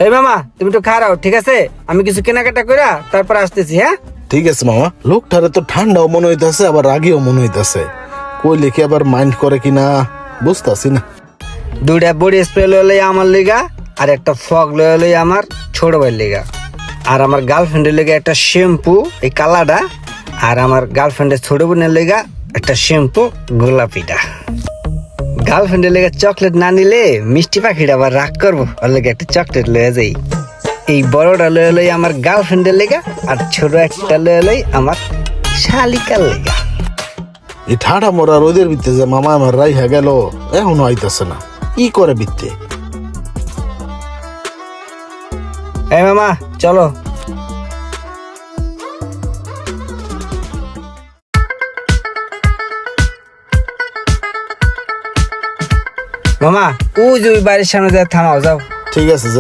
এই মামা তুমি তো খারাও, ঠিক আছে? আমি কিছু কেনাকাটা কইরা তারপর আসতেছি। হ্যাঁ ঠিক আছে মামা। লোকটারে তো ঠান্ডাও মনে হইতাছে আবার রাগিও মনে হইতাছে, কই লিখে আবার মাইন্ড করে কিনা বুঝতাছি না। 2টা বডি স্প্রে লই আমার লিগা, আর একটা ফগ লই আমার ছোট ভাইয়ের লিগা, আর আমার গার্লফ্রেন্ডের লিগা একটা শ্যাম্পু এই কালাটা, আর আমার গার্লফ্রেন্ডের ছোট বোনের লিগা একটা শ্যাম্পু গোলাপিটা। গার্লফ্রেন্ডের লেগে চকলেট না নিলে মিষ্টি পাখিটা আবার রাগ করবো, ওর লেগে একটা চকলেট লয়ে যাই। এই বড়টা লয়ে লই আমার গার্লফ্রেন্ডের লেগা, আর ছোট একটা লয়ে লই আমার শালিকার লেগা। এই ঠাডা মরা রোদের ভিতরে যে মামা আমার রাইহা গেল, এখনো আইতাছে না, কি করে বিত্তে। এই মামা চলো। মামা ও যে ওই বাড়ির সামনে যায়, থামাও, যাও। ঠিক আছে।